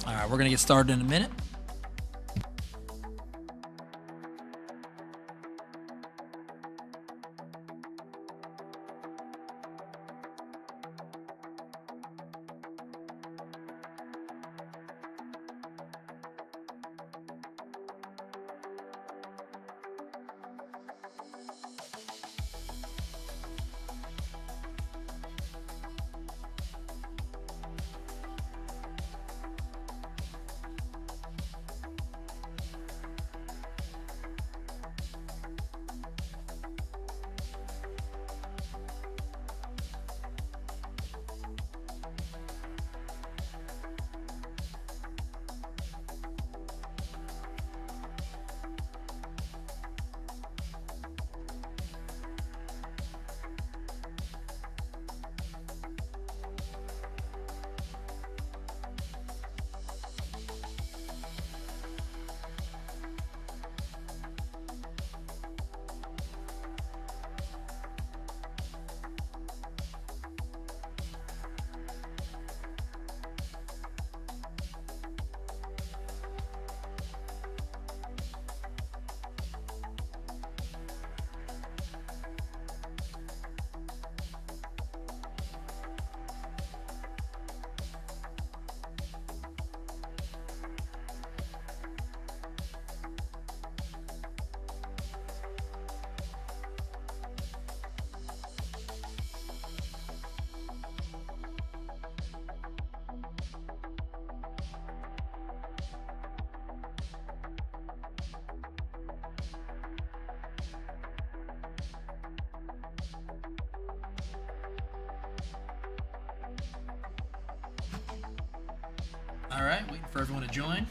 All right, we're going to get started in a minute. All right, waiting for everyone to join.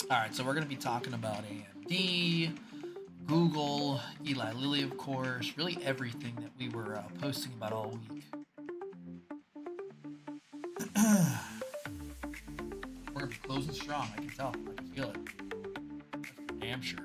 All right, so we're going to be talking about AMD, Google, Eli Lilly, of course, really everything that we were posting about all week. We're going to be closing strong, I can tell. I can feel it. That's for damn sure.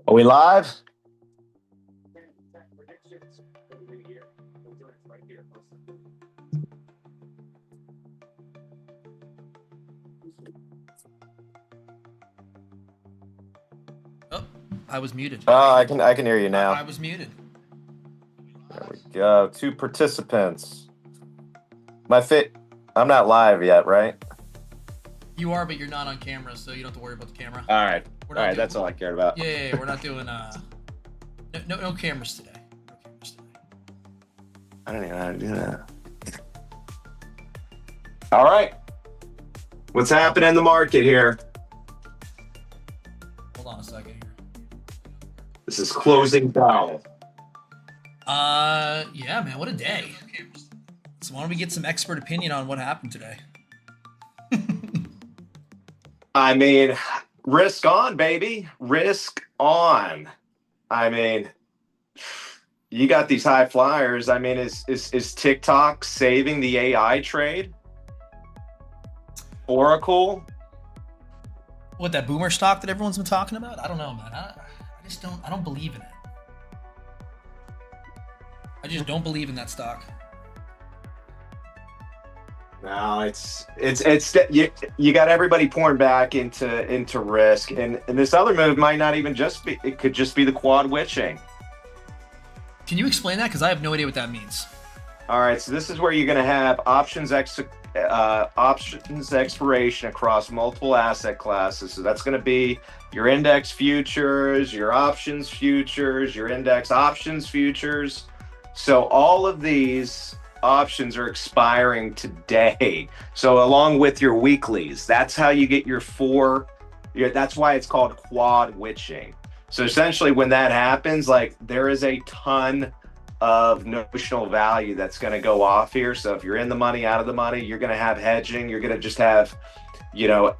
Are we live? Oh, I was muted. I can hear you now. I was muted. There we go. 2 participants. I'm not live yet, right? You are, but you're not on camera, so you don't have to worry about the camera. All right. That's all I cared about. Yeah, we're not doing no cameras today. I don't even know how to do that. All right. What's happening in the market here? Hold on a second here. This is closing down. Yeah, man, what a day. So why don't we get some expert opinion on what happened today? I mean, risk on, baby. Risk on. I mean, you got these high flyers. I mean, is TikTok saving the AI trade? Oracle? What, that boomer stock that everyone's been talking about? I don't know, man. I don't believe in it. I just don't believe in that stock. No, it's you got everybody pouring back into risk, and this other move might not even just be, it could just be the quad witching. Can you explain that? Because I have no idea what that means. All right, so this is where you're going to have options expiration across multiple asset classes. So that's going to be your index futures, your options futures, your index options futures. So all of these options are expiring today. So along with your weeklies, that's how you get your that's why it's called quad witching. So essentially when that happens, like, there is a ton of notional value that's going to go off here. So if you're in the money, out of the money, you're going to have hedging. You're going to just have, you're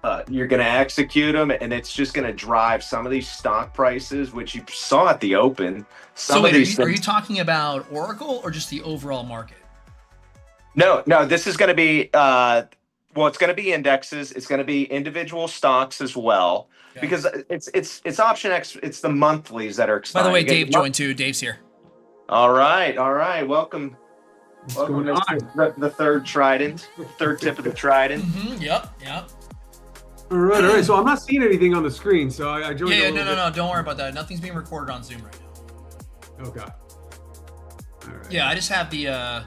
going to execute them, and it's just going to drive some of these stock prices, which you saw at the open. Are you talking about Oracle or just the overall market? No, this is going to be, it's going to be indexes. It's going to be individual stocks as well. Okay. Because it's option X. It's the monthlies that are expiring. By the way, Dave joined too. Dave's here. All right. Welcome. What's going on? The third trident, third tip of the trident. Mm-hmm. Yep. All right. So I'm not seeing anything on the screen. So I joined. Yeah. No. Don't worry about that. Nothing's being recorded on Zoom right now. Okay. All right. Yeah, I just have I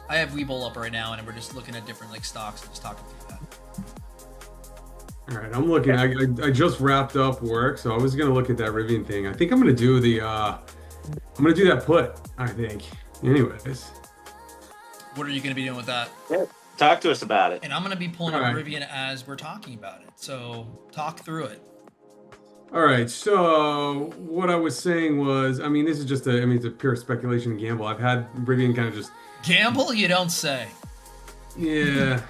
have Webull up right now, and we're just looking at different stocks and just talking through that. All right, I'm looking. I just wrapped up work, so I was gonna look at that Rivian thing. I think I'm gonna do that put. I think. Anyways. What are you gonna be doing with that? Yeah. Talk to us about it. And I'm gonna be pulling up Rivian as we're talking about it. So talk through it. All right. So what I was saying was, I mean, this is just it's a pure speculation and gamble. I've had Rivian kind of just gamble. You don't say. Yeah,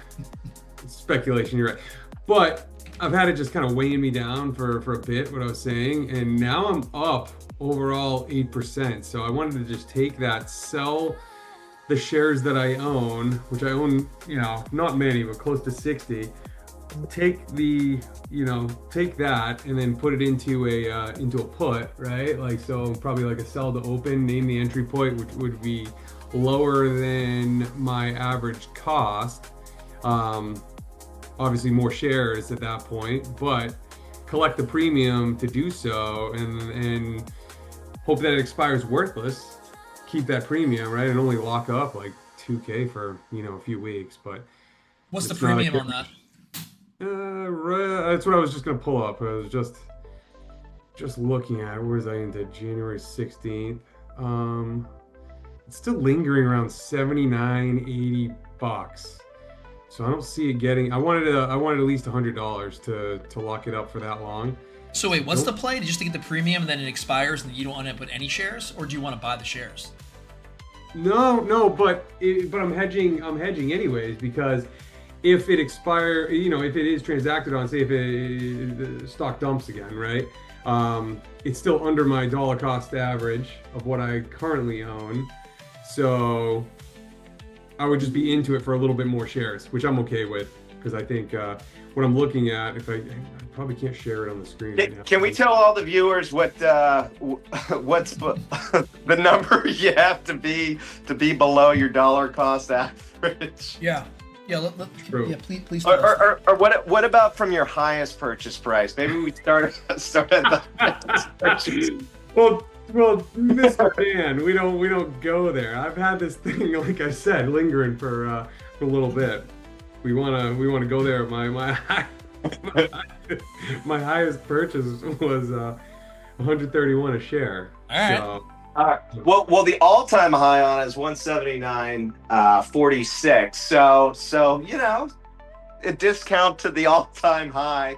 it's speculation. You're right, but I've had it just kind of weighing me down for a bit, what I was saying, and now I'm up overall 8%. So I wanted to just take that, sell the shares that I own, which I own, not many, but close to 60. Take that and then put it into a put, right? Like, so probably like a sell to open, name the entry point, which would be lower than my average cost. Obviously more shares at that point, but collect the premium to do so, and hope that it expires worthless. Keep that premium, right, and only lock up like $2K for a few weeks. But what's the premium on that? That's what I was just gonna pull up. I was just looking at. Where was I into January 16th? It's still lingering around $79, $80. So I don't see it getting. I wanted at least $100 to lock it up for that long. So wait, what's the play? Just to get the premium and then it expires and you don't want to put any shares, or do you want to buy the shares? No, but I'm hedging. I'm hedging anyways, because if it expires, if it is transacted on, say if the stock dumps again, right? It's still under my dollar cost average of what I currently own. So I would just be into it for a little bit more shares, which I'm okay with, because I think what I'm looking at, if I probably can't share it on the screen right now. Can we tell all the viewers what's the number you have to be below your dollar cost average? Yeah. Yeah, True. yeah. Please. Or what about from your highest purchase price? Maybe we start at the highest purchase. Well, Mr. Dan, we don't go there. I've had this thing, like I said, lingering for a little bit. We wanna go there. My highest purchase was 131 a share. All right. So, Well, the all-time high on it is 179.46. So you know, a discount to the all-time high.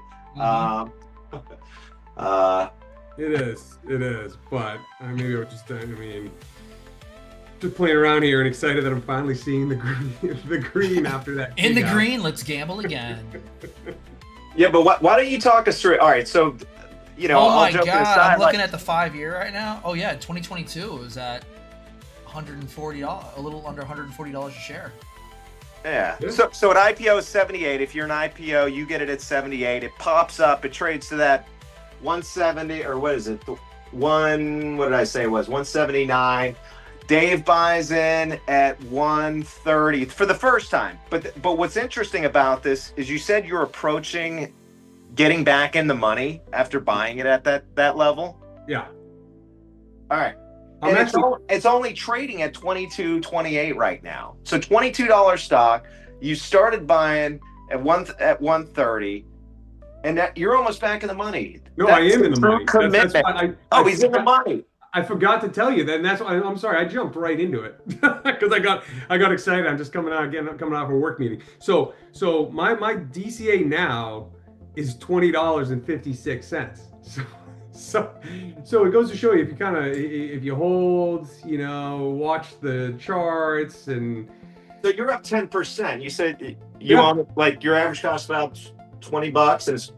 It is. But maybe I was just playing around here and excited that I'm finally seeing the green after that. In the green, let's gamble again. Yeah, but why don't you talk us through it? All right, so you know, Oh my I'll jump God, aside, I'm looking at the 5-year right now. Oh yeah, 2022 it was at $140, a little under $140 a share. Yeah. So at IPO is 78. If you're an IPO, you get it at 78. It pops up. It trades to that 170, or what is it? What did I say it was? 179. Dave buys in at 130 for the first time. But what's interesting about this is you said you're approaching getting back in the money after buying it at that level. Yeah. All right. And it's only trading at 22.28 right now. So $22 stock. You started buying at 130, and that you're almost back in the money. No, I am in the money. Commitment. He's in the money. I forgot to tell you that. And that's why I'm sorry. I jumped right into it because I got excited. I'm just coming out of a work meeting. So my DCA now is $20.56. So it goes to show you, if you hold, watch the charts, and so you're up 10%. You said on like your average cost about $20 and it's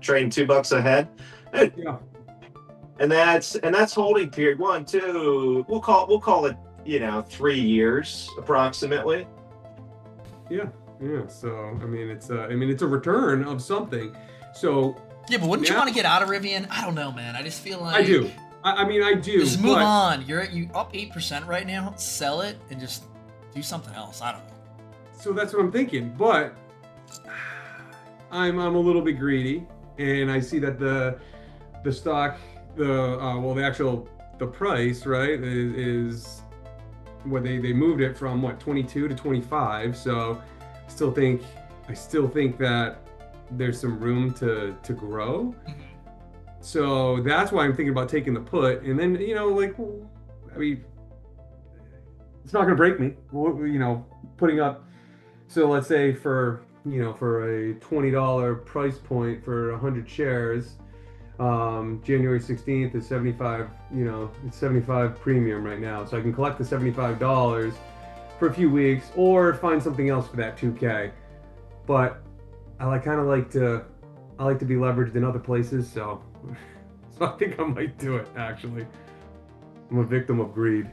trading $2 ahead. Yeah. And that's holding period 1, 2. We'll call it 3 years approximately. Yeah. So it's a return of something. So yeah, but wouldn't you want to get out of Rivian? I don't know, man. I just feel like I do. I do. Just move on. You're up 8% right now. Sell it and just do something else. I don't know. So that's what I'm thinking, but I'm a little bit greedy, and I see that the stock, the price, right, is what they moved it from 22 to 25. So I still think that there's some room to grow. Mm-hmm. So that's why I'm thinking about taking the put, and then it's not going to break me. Putting up. So let's say for a $20 price point for 100 shares, January 16th is 75. It's 75 premium right now, so I can collect the $75 for a few weeks, or find something else for that 2K. But I like to be leveraged in other places, so I think I might do it. Actually, I'm a victim of greed.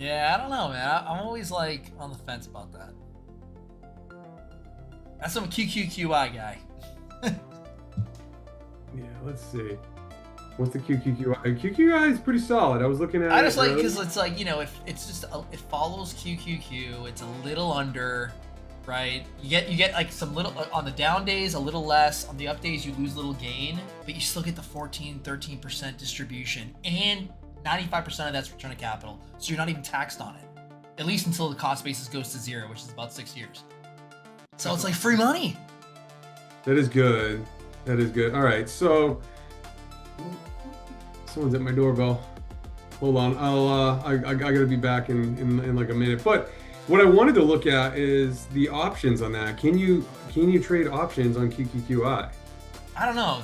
Yeah, I don't know, man. I'm always like on the fence about that. That's some QQQI guy. Yeah, let's see. What's the QQQI? QQI is pretty solid. I was looking at. I just like because it's like if it's just it follows QQQ. It's a little under. Right, you get like some little on the down days, a little less. On the up days, you lose a little gain, but you still get the 13% distribution, and 95% of that's return of capital. So you're not even taxed on it, at least until the cost basis goes to 0, which is about 6 years. So it's like free money. That is good. All right, so someone's at my doorbell. Hold on, I gotta be back in like a minute, but. What I wanted to look at is the options on that. Can you trade options on QQQI? I don't know.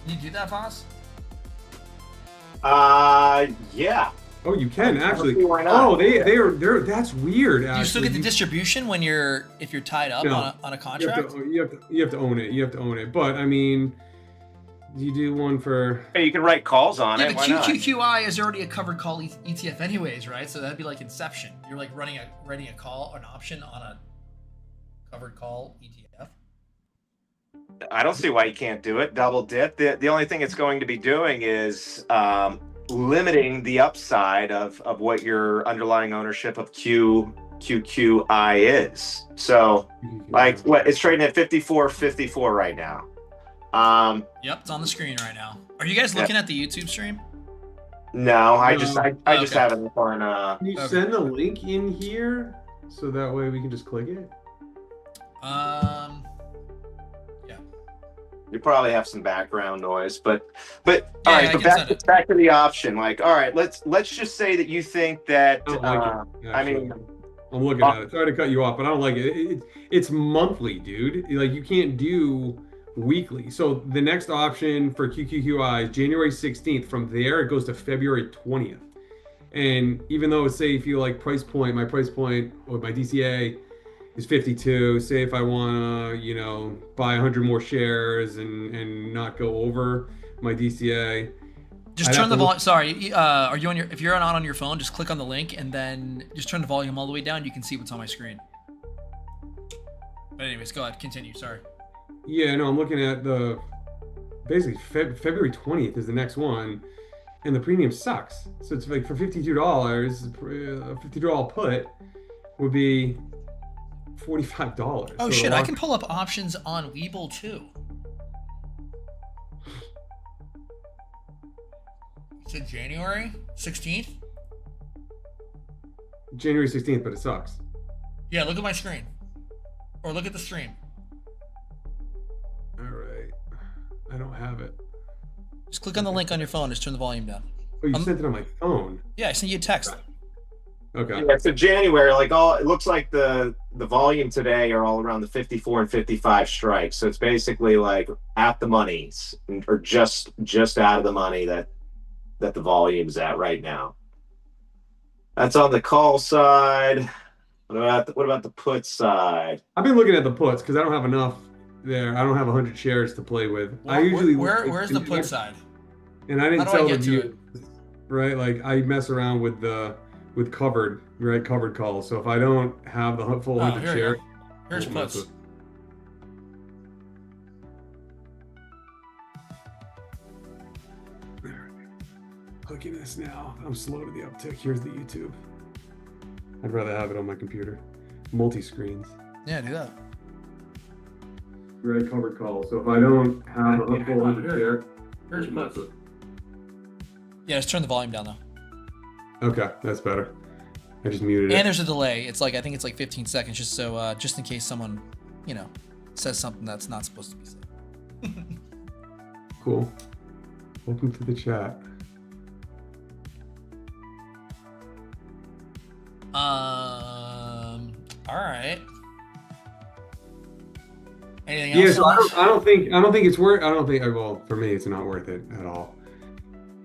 Can you do that, Voss? Yeah. Oh, you can actually. Why not? Oh, they're that's weird. Do you still get the distribution if you're tied up on a contract? You have to own it. But You do one for. Hey, you can write calls on Yeah, it. but Why not? QQQI is already a covered call ETF anyways, right? So that'd be like Inception. You're like writing a call, an option on a covered call ETF. I don't see why you can't do it. Double dip. The only thing it's going to be doing is limiting the upside of what your underlying ownership of QQI is. So, like, what it's trading at 54.54 right now. Yep, it's on the screen right now. Are you guys looking at the YouTube stream? No, I No. just Okay. have it on. Can you send the link in here so that way we can just click it? You probably have some background noise, but all Yeah, right. I But can send it. back to the option. Like, all right, let's just say that you think that. I don't like it. I mean, I'm looking at it. Sorry to cut you off, but I don't like it. It's monthly, dude. Like you can't do weekly. So the next option for QQQI is January 16th. From there, it goes to February 20th. And even though, say, if you like price point, my price point or my DCA is 52. Say if I want to, buy 100 more shares and not go over my DCA. Just turn the volume. Sorry, are you on your? If you're not on your phone, just click on the link and then just turn the volume all the way down. You can see what's on my screen. But anyways, go ahead. Continue. Sorry. Yeah, no, I'm looking at basically February 20th is the next one, and the premium sucks. So it's like for $52, a $52 put would be $45. Oh So shit! I can pull up options on Webull too. Is it January 16th? January 16th, but it sucks. Yeah, look at my screen. Or look at the stream. All right, I don't have it. Just click on the link on your phone. Just turn the volume down. Oh, you sent it on my phone. Yeah, I sent you a text. Okay. yeah, so January, like it looks like the volume today are all around the 54 and 55 strikes. So it's basically like at the money, or just out of the money that the volume's at right now. That's on the call side. What about the put side? I've been looking at the puts because I don't have enough there. I don't have 100 shares to play with. I usually where's the put side? And I didn't How do I tell get the to viewers, right? Like I mess around with covered calls. So if I don't have the full 100 here we share, go. Here's I'll mess puts. with- Clicking this now. I'm slow to the uptick. Here's the YouTube. I'd rather have it on my computer. Multi-screens. Yeah, do that. Covered call. So if I don't have a full 100 share, Here's I'll mess puts. with- Yeah, just turn the volume down though. Okay, that's better. I just muted And it. there's a delay. It's like I think it's like 15 seconds, just so just in case someone, says something that's not supposed to be said. Cool. Welcome to the chat. All right. Anything else? Yeah, so on this? I don't think it's worth. I don't think. Well, for me, it's not worth it at all.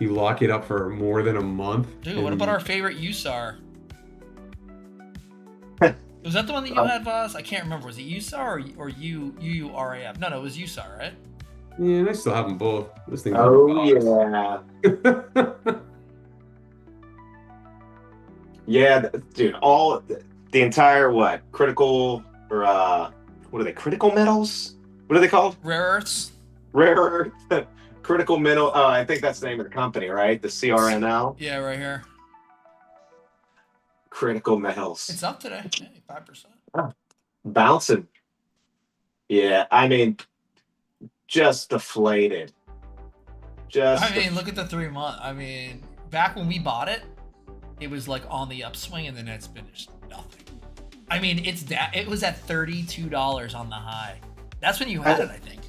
You lock it up for more than a month. Dude, what and- about our favorite USAR? Was that the one that you had, Voz? I can't remember. Was it USAR or UURAF? No, it was USAR, right? Yeah, and I still have them both. This thing. Oh yeah. Yeah, dude, all the entire critical or what are they? Critical metals? What are they called? Rare earths. Rare earth, critical mineral. Oh, I think that's the name of the company, right? The CRNL, Yeah, right here. critical metals. It's up today. Hey, 5%. Bouncing. Yeah, I mean, just deflated. I mean, look at the 3 month. I mean, back when we bought it, it was like on the upswing, and then it's been just nothing. I mean, it was at $32 on the high. That's when you had it, I think.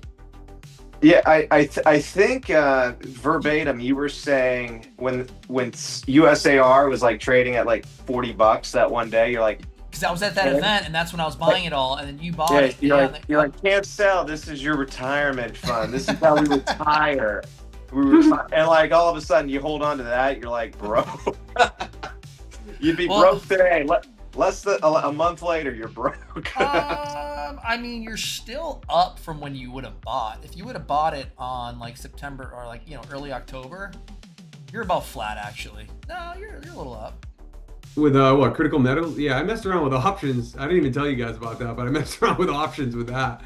Yeah, I think verbatim you were saying when USAR was like trading at like $40 that one day, you're like, Because I was at that event, and that's when I was buying it all, and then you bought yeah, it. you're like can't sell. This is your retirement fund. This is how we retire. And like all of a sudden you hold on to that, you're like, bro, you'd be broke today. less than a month later, you're broke. I mean, you're still up from when you would have bought. If you would have bought it on like September or like, early October, you're about flat actually. No, you're a little up. With what, critical metals? Yeah, I messed around with options. I didn't even tell you guys about that, but I messed around with options with that.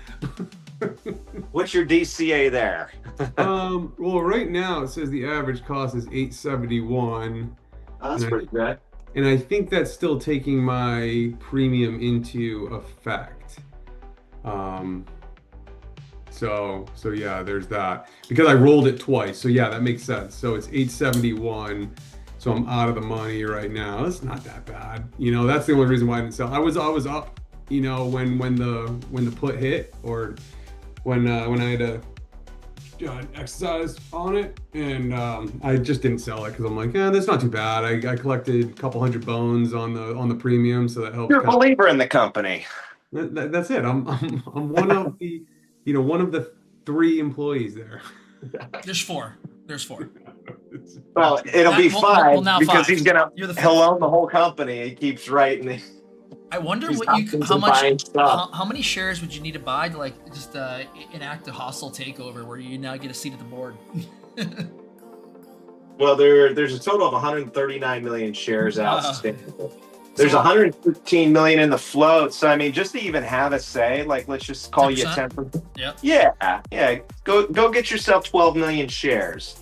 What's your DCA there? Well, right now it says the average cost is 871. That's pretty good. And I think that's still taking my premium into effect. So yeah, there's that. Because I rolled it twice. So yeah, that makes sense. So it's 871. So I'm out of the money right now. That's not that bad. That's the only reason why I didn't sell. I was up, when the put hit, or when I had to exercise on it, and I just didn't sell it because I'm like, that's not too bad. I collected a couple hundred bones on the premium, so that helps. You're a believer in the company. That's it. I'm one of the one of the 3 employees there. There's 4. Well, it'll be 5 because 5. He'll own the whole company. He keeps writing. I wonder how many shares would you need to buy to like just enact a hostile takeover where you now get a seat at the board? Well, there's a total of 139 million shares outstanding. There's 115 million in the float. So I mean, just to even have a say, like let's just call 10%? You 10%. Yeah. Go get yourself 12 million shares.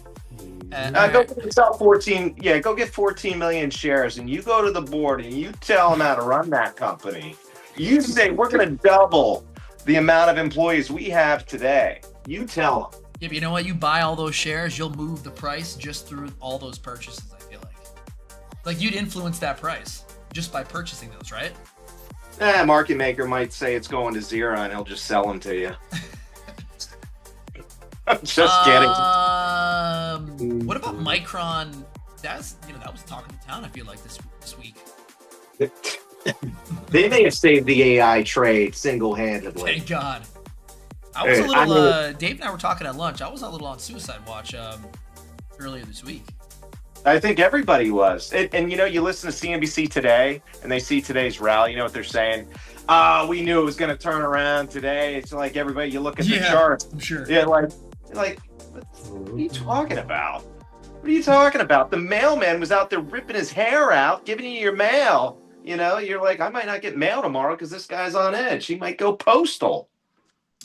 Go get yourself 14. Yeah, go get 14 million shares, and you go to the board and you tell them how to run that company. You say we're going to double the amount of employees we have today. You tell them. Yeah, but you know what? You buy all those shares, you'll move the price just through all those purchases. I feel like you'd influence that price just by purchasing those, right? Market maker might say it's going to 0, and he'll just sell them to you. I'm just kidding. What about Micron? That was talking to town. I feel like this week. They may have saved the AI trade single-handedly. Thank God. I was a little. Dave and I were talking at lunch. I was a little on suicide watch earlier this week. I think everybody was. And you listen to CNBC today, and they see today's rally. You know what they're saying? We knew it was going to turn around today. It's like everybody. You look at the chart. I'm sure. Yeah, like, what are you talking about? What are you talking about? The mailman was out there ripping his hair out, giving you your mail. You're like, I might not get mail tomorrow because this guy's on edge. He might go postal.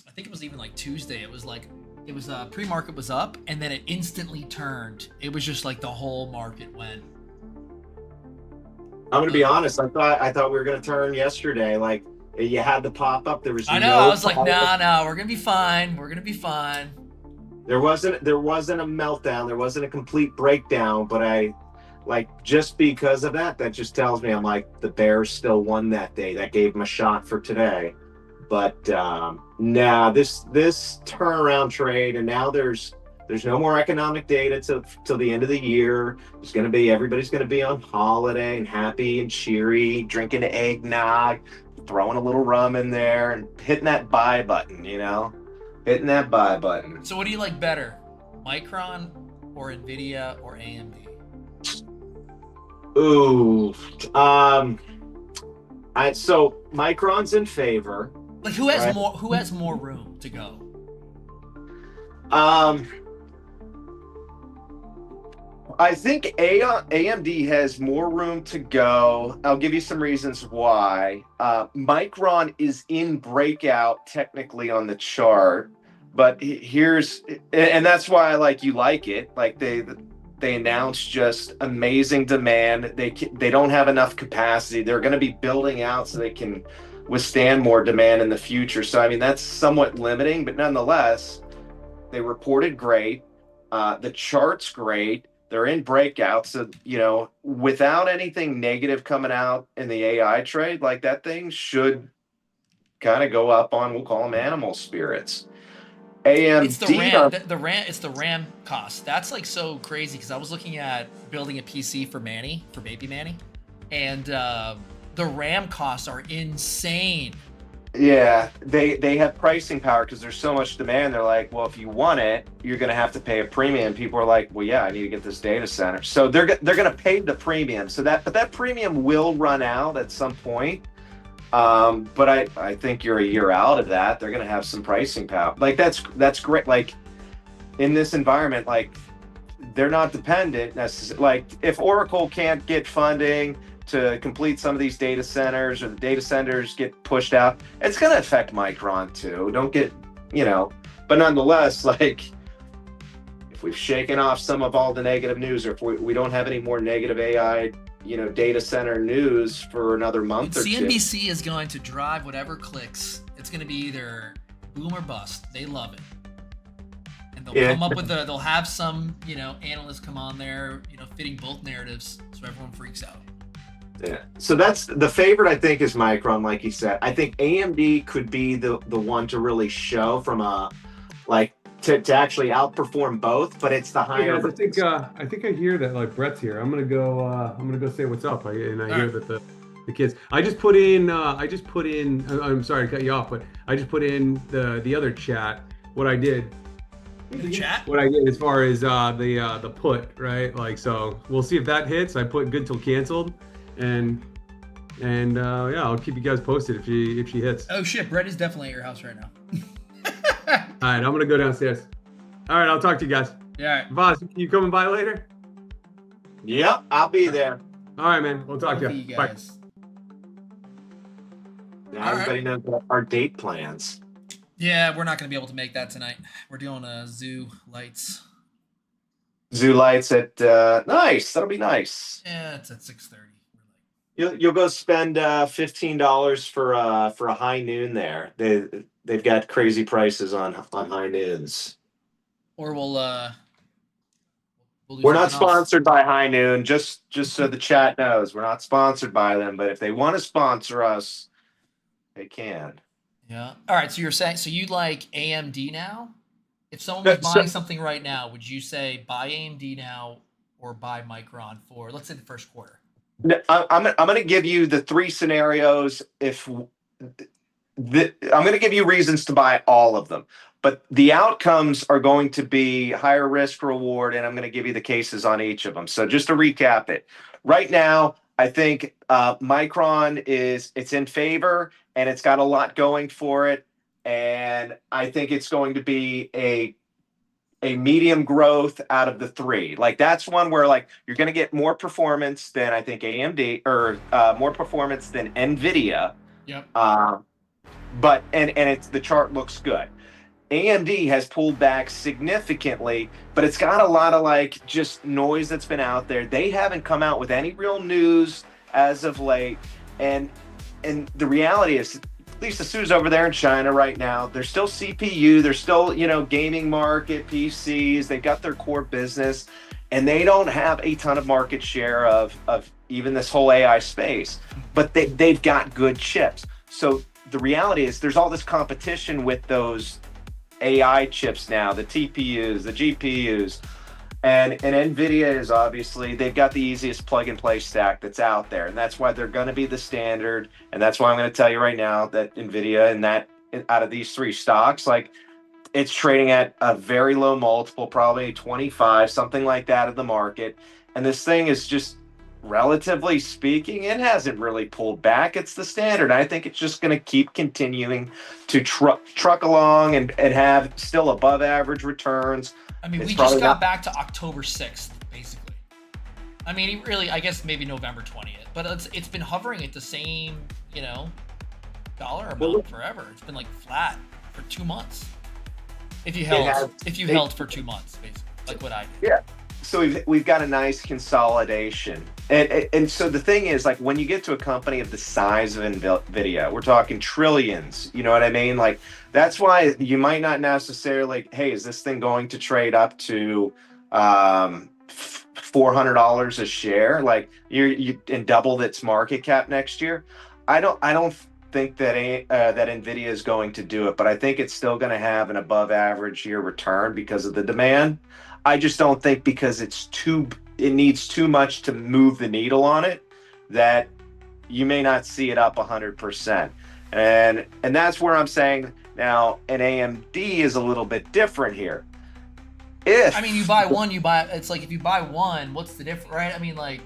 I think it was even like Tuesday. It was pre-market was up, and then it instantly turned. It was just like the whole market went. I'm gonna be honest. I thought we were gonna turn yesterday. Like you had the pop up. There was. I know. I was like, no, we're gonna be fine. We're gonna be fine. There wasn't a meltdown. There wasn't a complete breakdown. But just because of that just tells me I'm like the Bears still won that day. That gave them a shot for today. But this turnaround trade, and now there's no more economic data till the end of the year. Everybody's gonna be on holiday and happy and cheery, drinking eggnog, throwing a little rum in there, and hitting that buy button. Hitting that buy button. So what do you like better, Micron or Nvidia or AMD? Ooh, so Micron's in favor. Like who has more? Who has more room to go? I think AMD has more room to go. I'll give you some reasons why. Micron is in breakout technically on the chart, but and that's why you like it. Like they announced just amazing demand. They don't have enough capacity. They're going to be building out so they can withstand more demand in the future. So I mean that's somewhat limiting, but nonetheless, they reported great. The chart's great. They're in breakouts. So, without anything negative coming out in the AI trade, like that thing should kind of go up on, we'll call them animal spirits. AMD. It's the RAM cost. That's so crazy because I was looking at building a PC for baby Manny, and the RAM costs are insane. Yeah, they have pricing power because there's so much demand. They're like, well, if you want it, you're going to have to pay a premium. People are like, well, yeah, I need to get this data center. So they're going to pay the premium. But that premium will run out at some point. But I think you're a year out of that. They're going to have some pricing power. Like that's great. Like in this environment, like they're not dependent necessarily. Like if Oracle can't get funding to complete some of these data centers, or the data centers get pushed out, it's going to affect Micron too. Don't get, but nonetheless, like if we've shaken off some of all the negative news, or if we don't have any more negative AI, data center news for another month or two. CNBC is going to drive whatever clicks. It's going to be either boom or bust. They love it. And they'll come up with they'll have some, analysts come on there, fitting both narratives so everyone freaks out. Yeah. So that's the favorite, I think, is Micron, like you said. I think AMD could be the one to really show from to actually outperform both, but it's the higher. Hey guys, I think I hear that like Brett's here. I'm gonna go say what's up. I hear that the kids. I just put in. I'm sorry to cut you off, but I just put in the other chat. What I did. The chat? What I did as far as the put, right? Like, so we'll see if that hits. I put good till canceled, and yeah, I'll keep you guys posted if she hits. Oh shit, Brett is definitely at your house right now. All right, I'm gonna go downstairs. All right, I'll talk to you guys. Yeah. Voss, you coming by later? Yep, I'll be there. All right, man. We'll talk to you. Bye. Now everybody knows our date plans. Yeah, we're not going to be able to make that tonight. We're doing Zoo Lights. Zoo Lights at nice. That'll be nice. Yeah, it's at 6:30. You'll go spend $15 for a high noon there. They've got crazy prices on high noons. Or we'll we're not sponsored by High Noon, just so the chat knows. We're not sponsored by them, but if they want to sponsor us, they can. Yeah. All right, so you're saying you like AMD now? If someone was buying something right now, would you say buy AMD now or buy Micron for, let's say, the first quarter? I'm going to give you the three scenarios. I'm going to give you reasons to buy all of them, but the outcomes are going to be higher risk reward, and I'm going to give you the cases on each of them. So just to recap it, right now, I think Micron it's in favor, and it's got a lot going for it, and I think it's going to be a medium growth out of the three. Like that's one where like you're going to get more performance than I think AMD, or more performance than NVIDIA. Yep. But it's the chart looks good. AMD has pulled back significantly, but it's got a lot of like just noise that's been out there. They haven't come out with any real news as of late, and the reality is, at least Asu's over there in China right now. They're still CPU. They're still, gaming market, PCs. They've got their core business, and they don't have a ton of market share of even this whole AI space. But they've got good chips. So the reality is, there's all this competition with those AI chips now, the TPUs, the GPUs, and NVIDIA is obviously, they've got the easiest plug and play stack that's out there. And that's why they're going to be the standard. And that's why I'm going to tell you right now that NVIDIA, and that out of these three stocks, like it's trading at a very low multiple, probably 25, something like that of the market. And this thing is just, relatively speaking, it hasn't really pulled back. It's the standard. I think it's just going to keep continuing to truck along and have still above average returns. I mean, we just got back to October 6th, basically. I mean, really, I guess maybe November 20th, but it's been hovering at the same, dollar amount forever. It's been like flat for 2 months. If you held for 2 months, basically, like what I did. Yeah. So we've got a nice consolidation. And so the thing is, like, when you get to a company of the size of NVIDIA, we're talking trillions, you know what I mean? Like, that's why you might not necessarily, hey, is this thing going to trade up to $400 a share? Like, you and double its market cap next year? I don't think that NVIDIA is going to do it, but I think it's still going to have an above average year return because of the demand. I just don't think, because it needs too much to move the needle on it, that you may not see it up 100%. And that's where I'm saying now an AMD is a little bit different here. If I mean, you buy one, you buy. It's like if you buy one, what's the difference, right? I mean, like,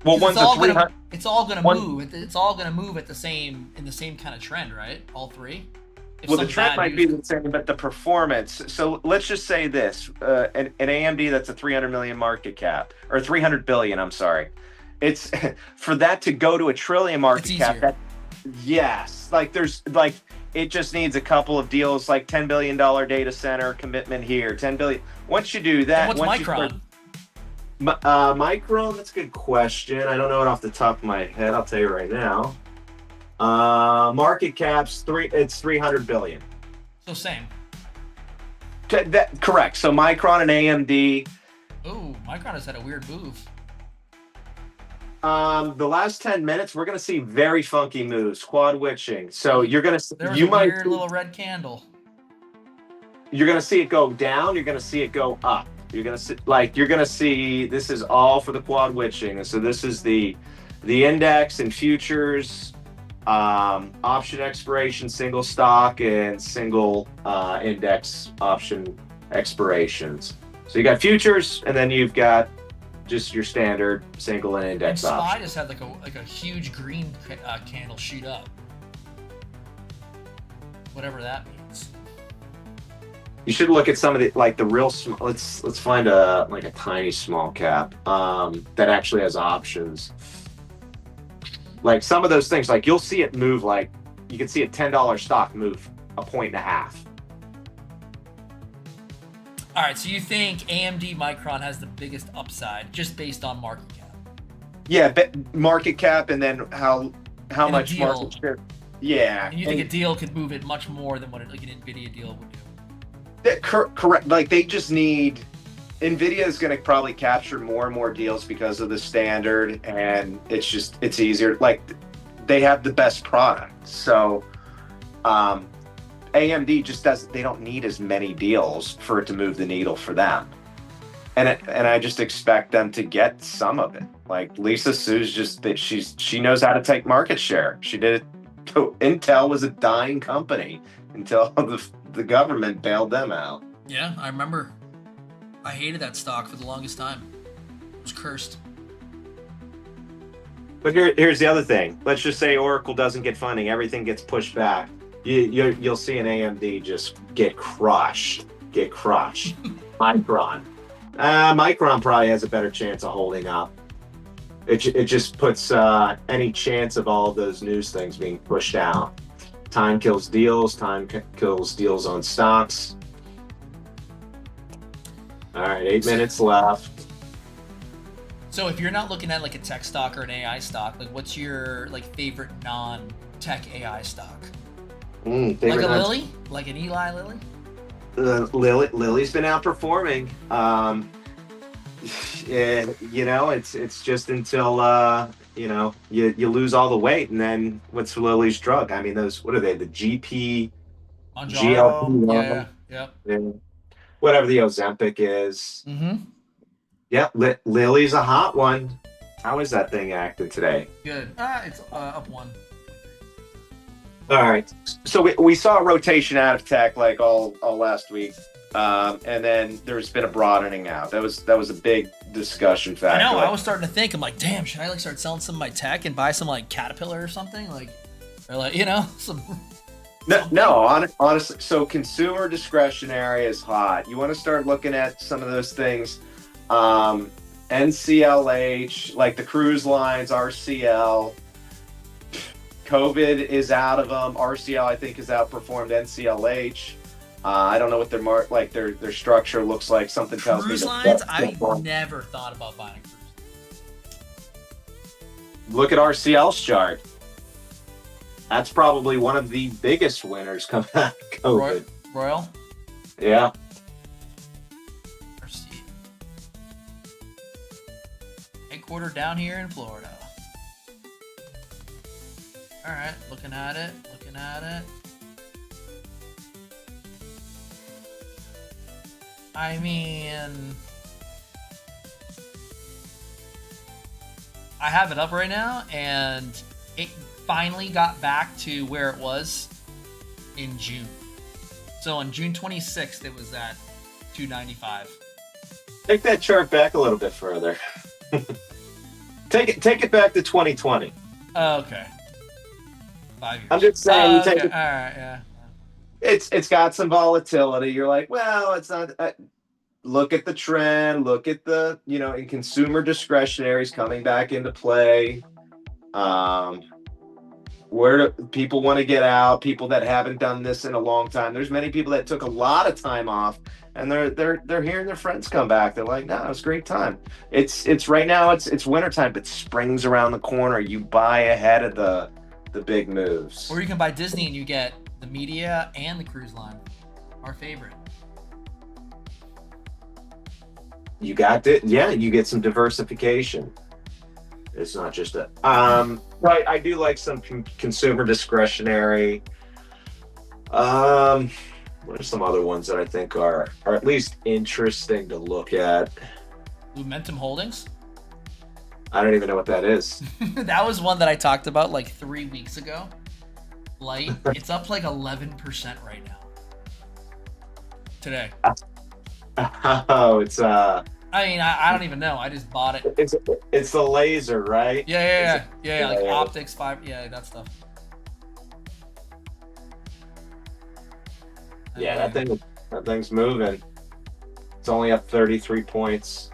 well, 'cause one's a 300. it's all gonna One, move. It's all gonna move at the same in the same kind of trend, right? All three. If well, the some trend bad might news be the same, but the performance. So let's just say this: an AMD that's a 300 million market cap, or 300 billion. I'm sorry. It's for that to go to a trillion market It's cap. easier. That yes, like there's like it just needs a couple of deals, like $10 billion data center commitment here, 10 billion. Once you do And that, what's once you start, Micron? Micron, that's a good question. I don't know it off the top of my head. I'll tell you right now. Market cap's it's 300 billion. So same. That correct. So Micron and AMD. Oh, Micron has had a weird move. The last 10 minutes, we're gonna see very funky moves, quad witching. So you're gonna There was you a might weird little red candle. you're gonna see it go down. You're gonna see it go up. You're gonna see this is all for the quad witching. So this is the index and futures, option expiration, single stock, and single index option expirations. So you got futures, and then you've got just your standard single and And index SPY option. just had like a huge green candle shoot up. Whatever that means. You should look at some of the real small. Let's find a tiny small cap that actually has options. Like some of those things, like you'll see it move. Like you can see a $10 stock move 1.5 points. All right, so you think AMD Micron has the biggest upside just based on market cap? Yeah, market cap, and then how And a much deal. market share? Yeah, And you think a deal could move it much more than what like an Nvidia deal would do? correct. Like they just need. Nvidia is going to probably capture more and more deals because of the standard, and it's easier. Like they have the best product, so AMD just doesn't. They don't need as many deals for it to move the needle for them, and I just expect them to get some of it. Like Lisa Su's just that she knows how to take market share. She did it. Intel was a dying company until the government bailed them out. Yeah, I remember. I hated that stock for the longest time. It was cursed. But here's the other thing. Let's just say Oracle doesn't get funding, everything gets pushed back. You'll see an AMD just get crushed. Micron. Micron probably has a better chance of holding up. It just puts any chance of all of those news things being pushed out. Time kills deals. Time kills deals on stocks. All right, 8 minutes left. So if you're not looking at like a tech stock or an AI stock, like what's your like favorite non-tech AI stock? Like a Lilly? Like an Eli Lilly? Lily's been outperforming. It's just until you lose all the weight, and then what's Lily's drug? I mean, what are they? The GLP, Monjaro. Yeah. Whatever the Ozempic is. Mm-hmm. Yeah, Lily's a hot one. How is that thing acting today? Good. It's up one. All right. So we saw a rotation out of tech like all last week, and then there's been a broadening out. That was a big discussion factor. I know. I was starting to think. I'm like, damn, should I like start selling some of my tech and buy some like Caterpillar or something? Like, or like some. Honestly. So consumer discretionary is hot. You want to start looking at some of those things. NCLH, like the cruise lines, RCL. COVID is out of them. RCL, I think, has outperformed NCLH. I don't know what their structure looks like. Something tells me Cruise that lines. I never thought about buying a cruise line. Look at RCL's chart. That's probably one of the biggest winners coming out of COVID. Royal. Yeah. Headquartered down here in Florida. All right, looking at it. I mean, I have it up right now, and it finally got back to where it was in June. So on June 26th, it was at 295. Take that chart back a little bit further. Take it back to 2020. Oh, okay. 5 years. I'm just saying, you okay. take All right, yeah. it's got some volatility. You're like, well, it's not. Look at the trend. Look at the, in consumer discretionaries coming back into play. Where do people want to get out? People that haven't done this in a long time. There's many people that took a lot of time off, and they're hearing their friends come back. They're like, no, it was a great time. It's right now. It's wintertime, but spring's around the corner. You buy ahead of the big moves. Or you can buy Disney and you get the media and the cruise line. Our favorite. You got it. Yeah, you get some diversification. It's not just a right. I do like some consumer discretionary. What are some other ones that I think are at least interesting to look at? Lumentum Holdings. I don't even know what that is. That was one that I talked about like 3 weeks ago. Light. It's up like 11% right now. Today. Oh, it's I mean, I don't even know. I just bought it. It's the laser, right? Yeah, like optics, that stuff. Yeah, that thing's moving. It's only up 33 points.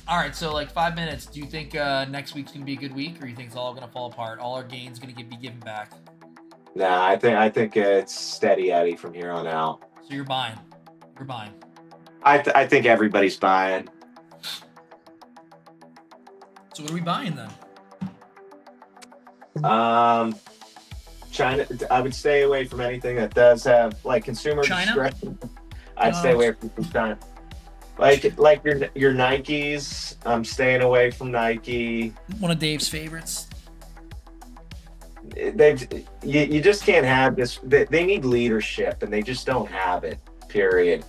All right, so like 5 minutes. Do you think next week's gonna be a good week, or you think it's all gonna fall apart? All our gains gonna be given back? Nah, I think it's steady Eddie from here on out. So you're buying. You're buying. I think everybody's buying. So what are we buying then? China. I would stay away from anything that does have like consumer discretion. I'd stay away from China. Like your Nikes. I'm staying away from Nike. One of Dave's favorites. You just can't have this. They need leadership, and they just don't have it. Period.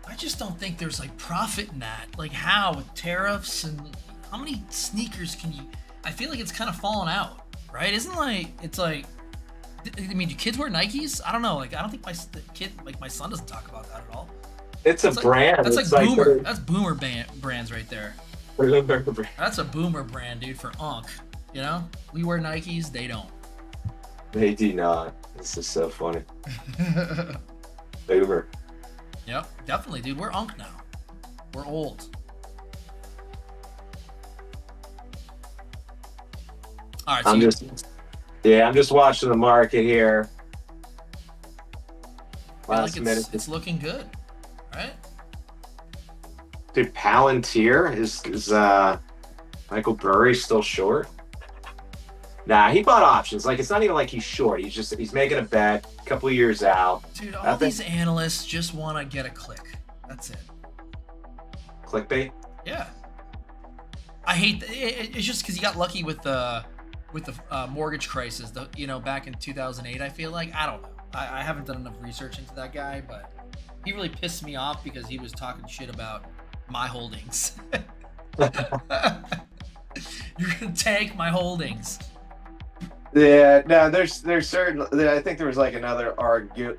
I just don't think there's like profit in that. Like how with tariffs and how many sneakers can you? I feel like it's kind of fallen out, right? Isn't it's like. I mean, do kids wear Nikes? I don't know. Like I don't think my son doesn't talk about that at all. It's a brand. That's it's like boomer. That's boomer brands right there. Boomer. That's a boomer brand, dude. For Unk, we wear Nikes. They don't. They do not. This is so funny. Boomer. Yep, definitely, dude. We're Unk now. We're old. All right. So I'm just watching the market here. Last minute. It's looking good, right? Dude, Palantir is Michael Burry still short? Nah, he bought options. Like it's not even like he's short. He's making a bet a couple of years out. Dude, all these analysts just want to get a click. That's it. Clickbait? Yeah. I hate it's just because he got lucky with the mortgage crisis. Back in 2008. I feel like I don't know. I haven't done enough research into that guy, but he really pissed me off because he was talking shit about my holdings. You're gonna tank my holdings. Yeah, no, there's certainly. I think there was like another arguable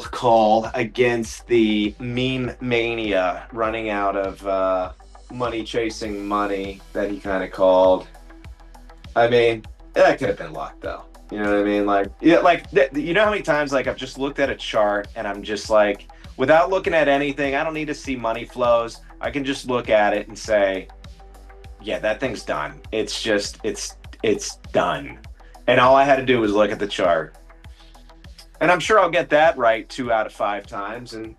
call against the meme mania running out of money chasing money that he kind of called. I mean, that could have been luck though. You know what I mean? Like, yeah, like you know how many times like I've just looked at a chart and I'm just like, without looking at anything, I don't need to see money flows. I can just look at it and say, yeah, that thing's done. It's done. And all I had to do was look at the chart. And I'm sure I'll get that right 2 out of 5 times. And,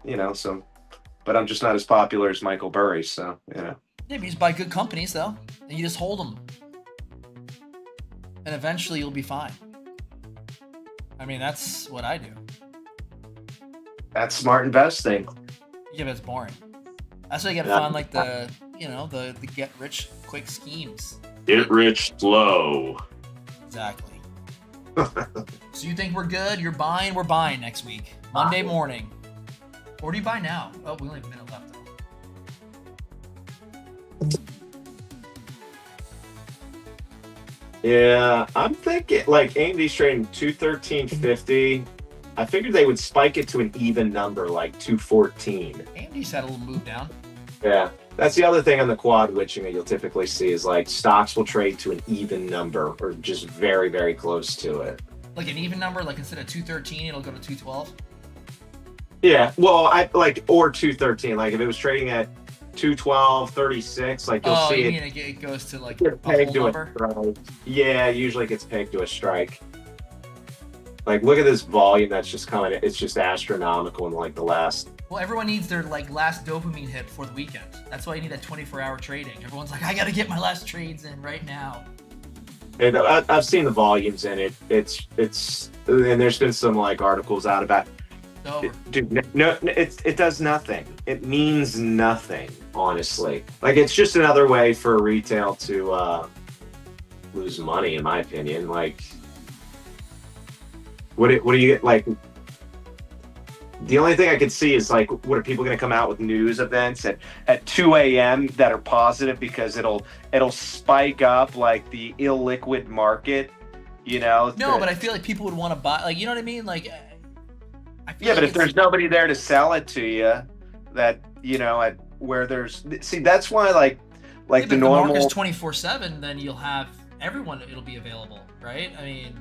but I'm just not as popular as Michael Burry. So, Yeah, but you just buy good companies, though. And you just hold them. And eventually you'll be fine. I mean, that's what I do. That's smart investing. Yeah, but it's boring. That's why you gotta find like the get rich quick schemes. Get rich slow. Exactly. So you think we're good? You're buying? We're buying next week. Monday morning. Or do you buy now? Oh, we only have a minute left though. Yeah, I'm thinking like AMD's trading 213.50. I figured they would spike it to an even number, like 214. AMD's had a little move down. Yeah, that's the other thing on the quad witching that you'll typically see is like stocks will trade to an even number or just very, very close to it. Like an even number, like instead of 213, it'll go to 212. Yeah, well, I like or 213. Like if it was trading at 212.36, like you'll see you it. mean it goes to like Gets a pegged whole to a number? strike. Yeah, it usually gets pegged to a strike. Like look at this volume that's just coming. It's just astronomical in like the last. Well, everyone needs their like last dopamine hit before the weekend. That's why you need that 24-hour trading. Everyone's like, I gotta get my last trades in right now. And I've seen the volumes in it. It's and there's been some like articles out about. It's over. Dude, no, it does nothing. It means nothing, honestly. Like it's just another way for retail to lose money, in my opinion. Like, what do you get? Like, the only thing I could see is like, what are people going to come out with news events at 2 a.m. that are positive because it'll spike up like the illiquid market, you know? No, but I feel like people would want to buy. Like, you know what I mean? Like, I feel Yeah, like but if there's nobody there to sell it to you, that you know, at where there's that's why like yeah, the but normal. if the market's 24/7, then you'll have everyone. It'll be available, right? I mean,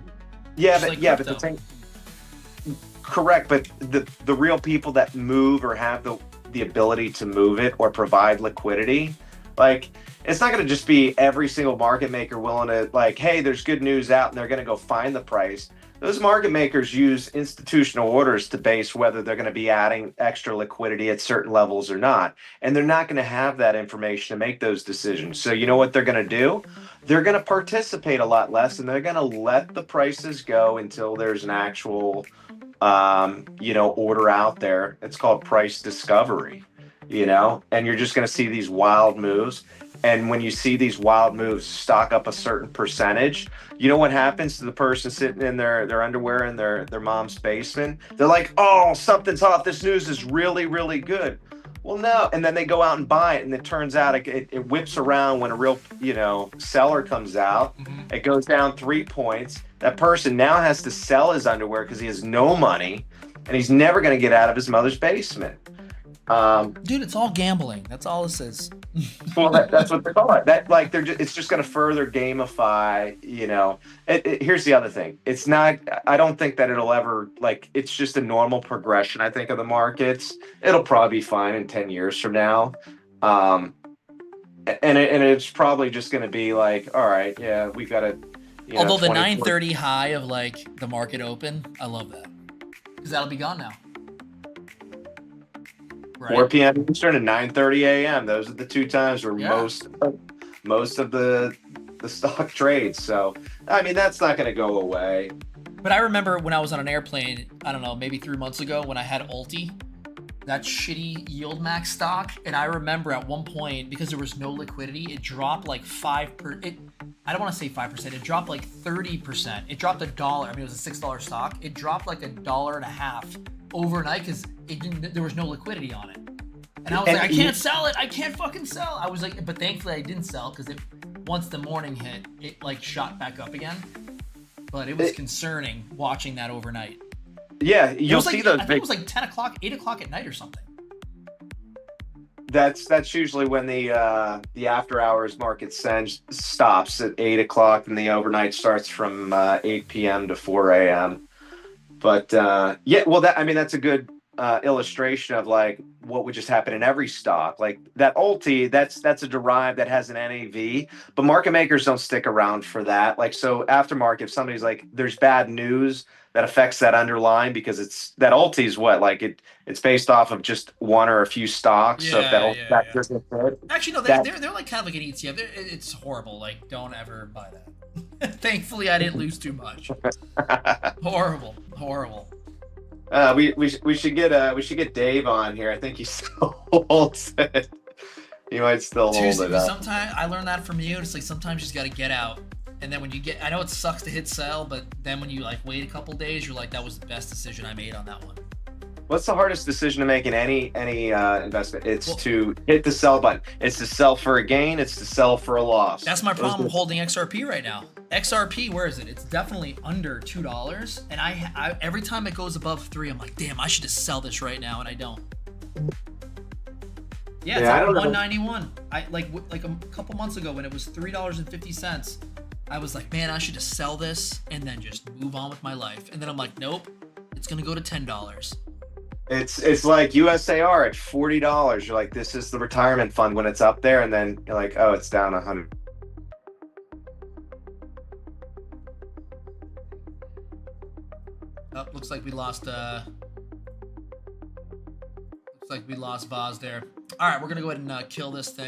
Yeah, just but like yeah, but crypto. the thing. Correct, but the real people that move or have the ability to move it or provide liquidity, like it's not going to just be every single market maker willing to like, hey, there's good news out, and they're going to go find the price. Those market makers use institutional orders to base whether they're going to be adding extra liquidity at certain levels or not. And they're not going to have that information to make those decisions. So you know what they're going to do? They're going to participate a lot less and they're going to let the prices go until there's an actual, order out there. It's called price discovery, and you're just going to see these wild moves. And when you see these wild moves stock up a certain percentage, you know what happens to the person sitting in their underwear in their mom's basement? They're like, oh, something's off. This news is really, really good. Well, no. And then they go out and buy it. And it turns out it whips around when a real, seller comes out. Mhm. It goes down 3 points. That person now has to sell his underwear because he has no money and he's never going to get out of his mother's basement. Dude, it's all gambling. That's all this is. Well, that's what they call it. That like it's just going to further gamify. Here's the other thing. It's not. I don't think that it'll ever like. It's just a normal progression. I think of the markets. It'll probably be fine in 10 years from now. And it's probably just going to be like, all right, yeah, we've got to. Although the 9:30 high of like the market open, I love that because that'll be gone now. Right. 4 p.m. Eastern and 9:30 a.m. Those are the two times where Yeah. most of the stock trades. So I mean that's not going to go away. But I remember when I was on an airplane, I don't know, maybe 3 months ago when I had Ulti, that shitty yield max stock, and I remember at one point because there was no liquidity, it dropped like I don't want to say 5%. It dropped like 30%. It dropped $1. I mean, it was a $6 stock. It dropped like $1.50 overnight because there was no liquidity on it. And I was like, I can't sell it. I can't fucking sell. I was like, but thankfully I didn't sell because once the morning hit, it like shot back up again. But it was concerning watching that overnight. Yeah, you'll see those. I think it was like 10 o'clock, 8 o'clock at night or something. That's usually when the after hours market stops at 8 o'clock and the overnight starts from 8 p.m. to 4 a.m. But that's a good illustration of like what would just happen in every stock. Like that Ulti, that's a derived that has an NAV, but market makers don't stick around for that. Like so aftermarket, if somebody's like there's bad news that affects that underlying because it's that Ulti is what like it's based off of just one or a few stocks. So if that doesn't fit, actually no, they're like kind of like an ETF. It's horrible. Like don't ever buy that. Thankfully, I didn't lose too much. Horrible. We should get Dave on here. I think he still holds it. He might still hold it up. Sometimes I learned that from you. It's like sometimes you just got to get out, and then when you I know it sucks to hit sell, but then when you like wait a couple days, you're like, that was the best decision I made on that one. What's the hardest decision to make in any investment? It's Well- to hit the sell button. It's to sell for a gain. It's to sell for a loss. That's my Those problem are- holding XRP right now. XRP, where is it? It's definitely under $2, and I every time it goes above 3, I'm like, damn, I should just sell this right now, and I don't. Yeah, it's Yeah, I at don't know. 191. I like a couple months ago when it was $3.50. I was like, man, I should just sell this and then just move on with my life. And then I'm like, nope, it's gonna go to $10. It's like USAR at $40. You're like, this is the retirement fund when it's up there, and then you're like, oh, it's down 100. Oh, looks like we lost Vaz there. All right, we're gonna go ahead and kill this thing.